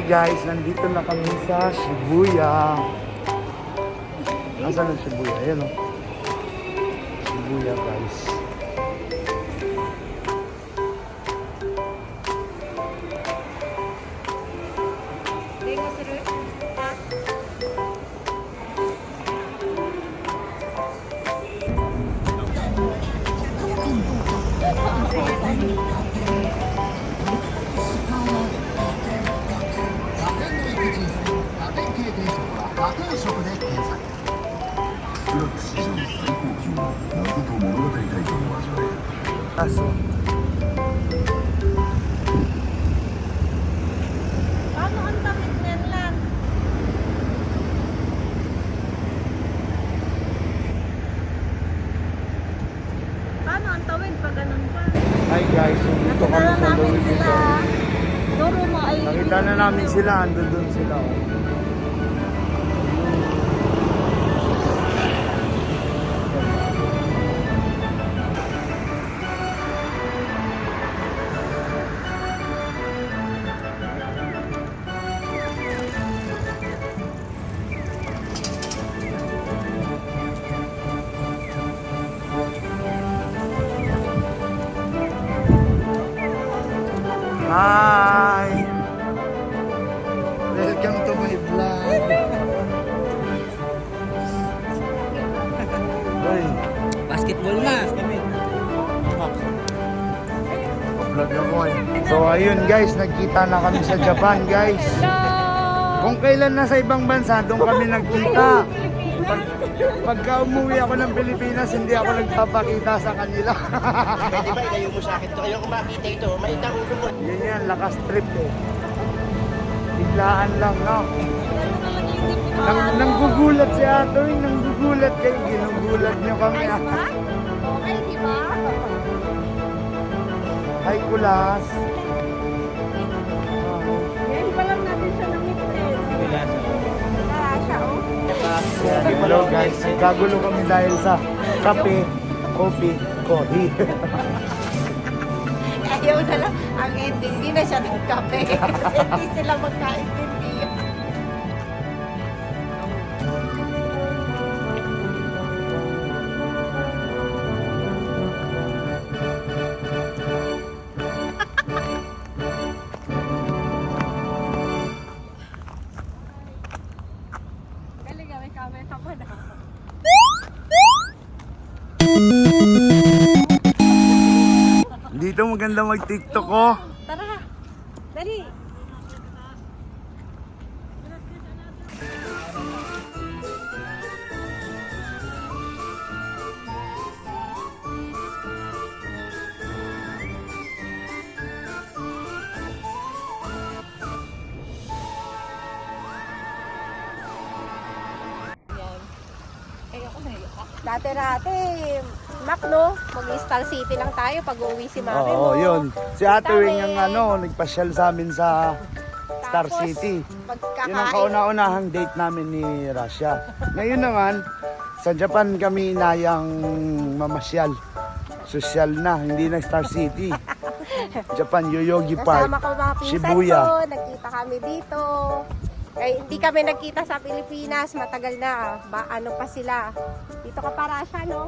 guys, nandito na kami sa Shibuya. Nasaan ang Shibuya? Ayan o. Shibuya guys. Aso. Paano ang tamit niyan lang? Paano ang tawid pag ganun pa? Hi guys, dito kami sa Louis Vuitton. Duro mo ay... Nakita na namin sila, andun doon sila. Oh. Hi! Welcome to my vlog! Hoy! Basketball na. Vlog ako eh. So ayun guys, nagkita na kami sa Japan guys. Kung kailan na sa ibang bansa, doon kami nagkita. Pagka umuwi ako ng Pilipinas, hindi ako nagpapakita sa kanila. Pwede ba ilayo mo sa akin ito? Ayaw ko makita ito. May ulo mo. Yun yan, lakas trip eh. Biglaan lang, no? Nanggugulat si Ato, nanggugulat kayo. Ginugulat nyo kami. Ice ba? Okay, di ba? Hi, Kulas. Ngayon pa lang natin siya na-meet eh. Wala siya, oh. Hello guys, kagulo kami dahil sa kape, coffee, coffee. Ayaw na lang. Ang ending, hindi na siya nagkape. Kasi hindi sila magkaintindihan. Galing may camera pa na. Dito maganda mag-TikTok oh. Tara, dali. Dati-dati, Mac, no? Mag-Star City lang tayo pag uuwi si Mami Oo, mo. yun. Si Ate Wing Dami. ang nagpasyal sa amin sa Star Tapos, City. Pagkakain. Yun ang kauna-unahang date namin ni Russia. Ngayon naman, sa Japan kami inayang mamasyal. Sosyal na, hindi na Star City. Japan, Yoyogi Park, Kasama ko mga pinsan Shibuya. ko, nagkita kami dito. Eh, hindi kami nagkita sa Pilipinas, matagal na. Ano pa sila? Dito ka para siya, no?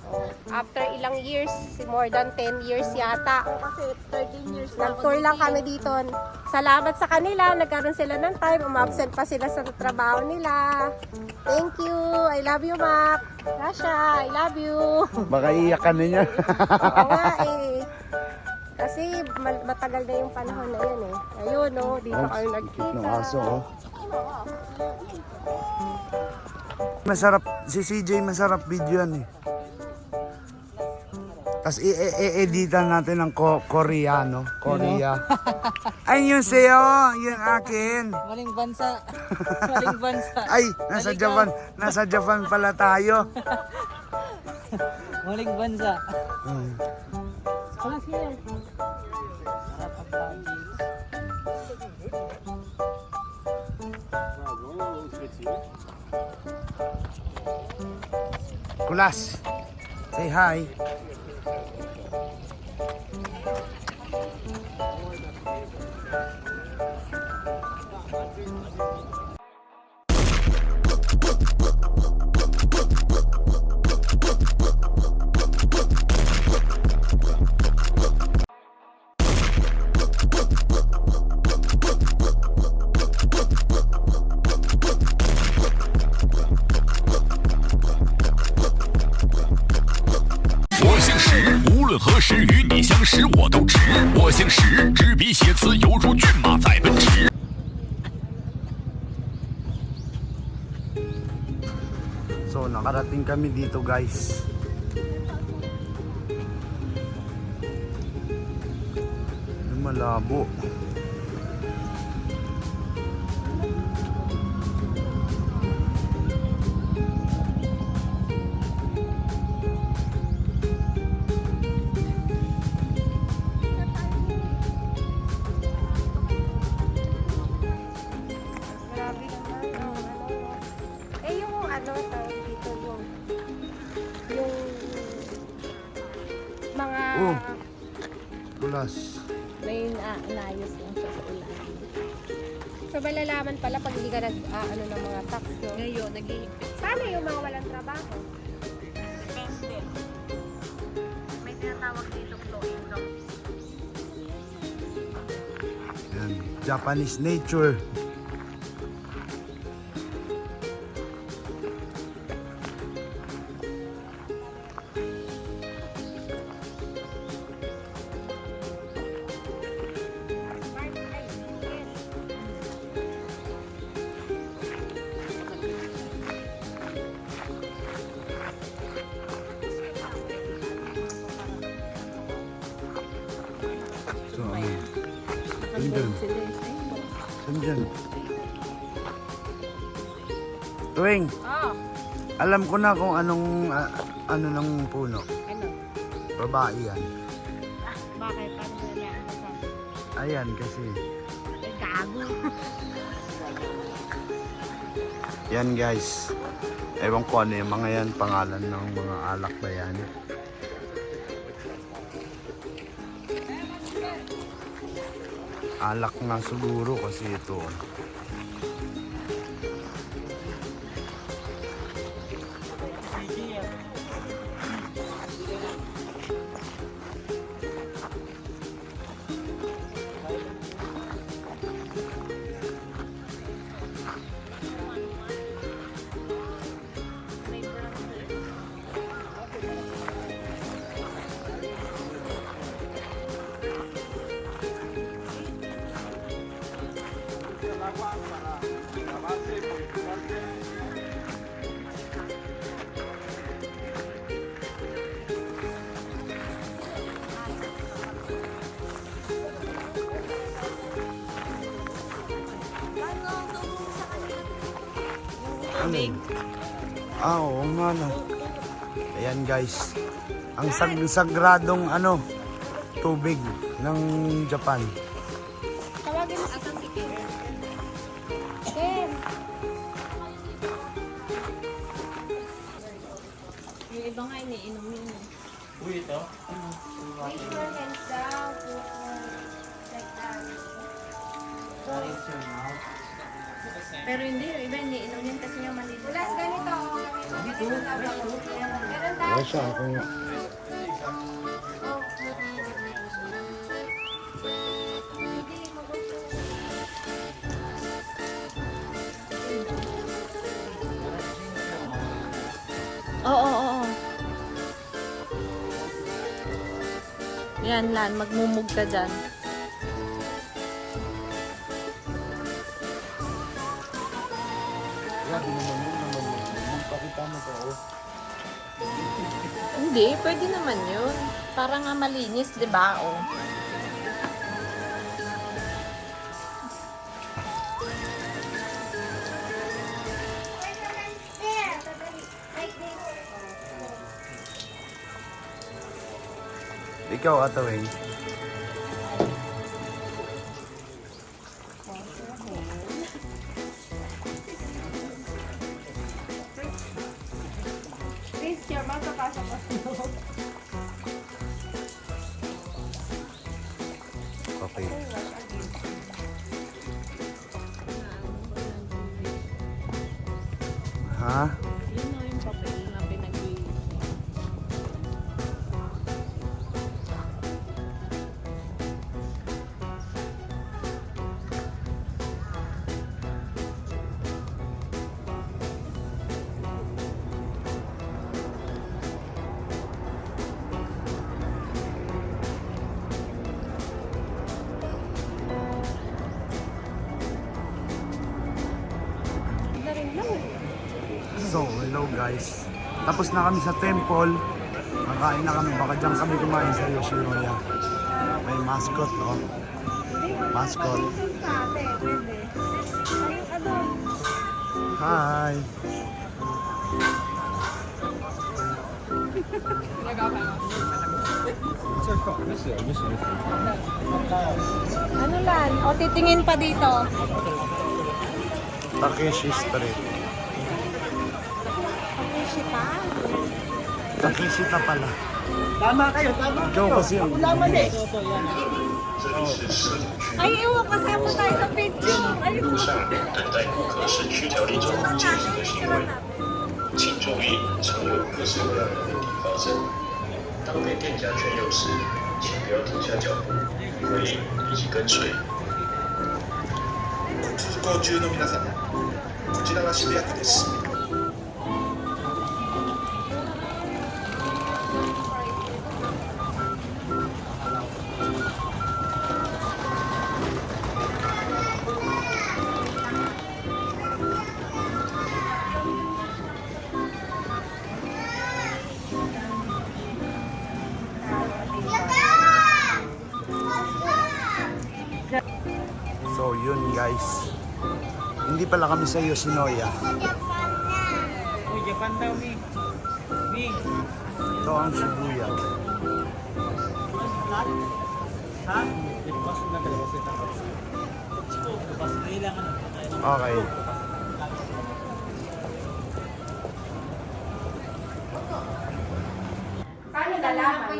Oh, after ilang years, more than 10 years yata. Kasi 13 years na ako Nag-tour lang kami dito. Salamat sa kanila, nagkaroon sila ng time. Umabsent pa sila sa trabaho nila. Thank you. I love you, Mac. Rasha, I love you. Baka iyakan na niya. Oo nga eh. Kasi matagal na yung panahon na yun eh. Ayun, no, dito kayo Cute nagkita. ng aso, oh. Masarap, si CJ masarap video yan eh. Tapos i-editan natin ng Koreano. Korea. Ay, yun sa'yo, yun akin. Maling bansa. Maling bansa. Ay, nasa Japan, nasa Japan pala tayo. Maling bansa. Hmm. Wala siya. Sarap ang tawag. Kulas, say hi. 字何时与你相识我都知。我姓石，执笔写词犹如骏马在奔驰。 So, nakarating kami dito guys. Malabo. Grabe naman. Yung ano, tawag dito, yung mga Oh. Tulas. May naayos lang siya sa ulan. so malalaman pala pag hindi ka nag ano ng mga tax, no? Ngayon, nag-iipit. Paano yung mga walang trabaho? Depende. May tinatawag dito flowing down. Yan. Japanese nature. So, ano? Andyan. Sila yung Andyan. Tuwing, Oh, alam ko na kung anong ano ng puno. ano? Babae yan. Bakit? Paano mo na ano? Ayan kasi. Gago. Yan guys. Ewan ko ano yung mga yan. Pangalan ng mga alak na yan. Alak nga siguro kasi ito. Ano? Oo nga no. Ayan guys. Ang sagradong ano, tubig ng Japan. Tawagin mo si Ken. Yung iba nga iniinom yun. Wash your hands down. Like that. Pero hindi, yung iba iniinom yun kasi yung maliit. Ulas ganito. Meron tayo. Wala siya ako nga. Oo. Yan lan, magmumug ka dyan. Grabe naman yun. Magpakita mo to. Oh. Hindi, pwede naman yun. Para nga malinis, di ba? Oh. Ikaw, Atawing. Please, chairman, papasok ko. Okay. Ha? Yun o yung papel na pinag-iis. daw guys. Tapos na kami sa temple. Nakain na kami. Baka dyan kami kumain sa Yoshinoya. May mascot, no? Mascot. Hi! Ano lan? O titingin pa dito. Takeshi Street. Shita. Takeshita pala. Tama kayo, tama Ikaw kasi yun. Laman eh. Ay, ewan, kasama tayo sa picture. Ay, 等待顾客是需条例中禁止的行为，请注意常有各式各样的问题发生。当被店家劝诱时，请不要停下脚步，回应以及跟随。通行中の皆様、こちらは渋谷区です。So yun guys. Hindi pala kami sa Yoshinoya. Ito ang Shibuya. Okay. paano nalaman?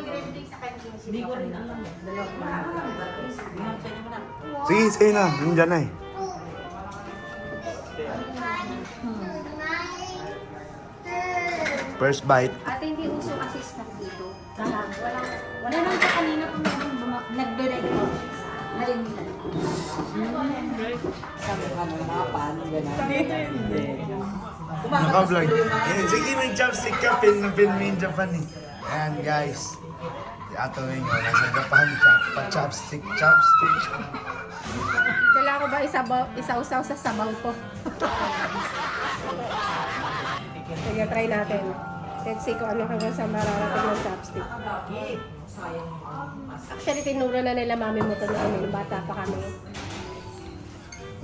Sige, sige na. Nandiyan na eh. First bite. At hindi uso assistant dito. Wala nang sa kanina kung nagbe-record. Ngayon nila. Naka-vlog. Eh, sige, may chopstick ka. Film mo yung Japan eh. Ayan guys. Si Ato Wing, nasa Japan. Pa-chopstick. Kailangan ko ba isa-usaw sa sabaw ko? Sige, try natin. Let's see kung ano hanggang sa mararating ng chopstick. Actually, tinuro na nila mami mo ito namin. Bata pa kami.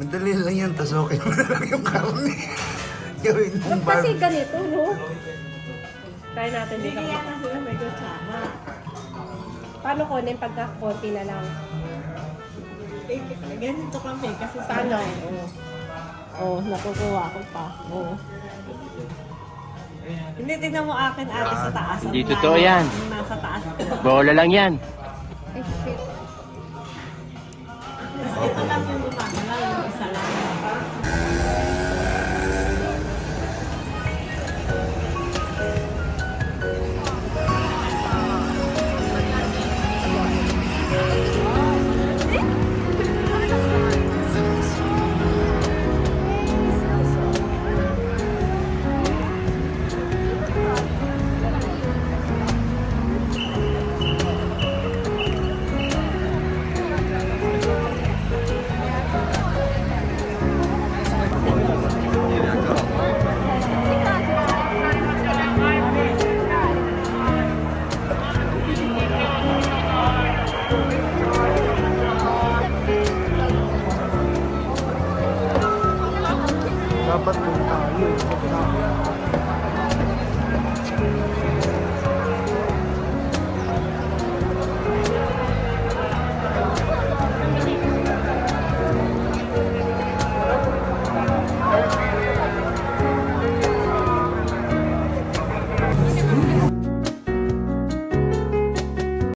Madali lang yan. Tas okay mo na lang yung karne. Gawin mong Ba't kasi bar. ganito, no? Try natin dito. Paano ko na yung pagkakunti na lang? Ganito kami kasi Paano? nakukuha ko pa. Hindi, tignan mo akin ate sa taas. Hindi totoo yan. Nasa taas ko. Bola lang yan. Ay, shit. Tapos ito lang yung gumagalaw, yung isa lang. Dapat kung tayo.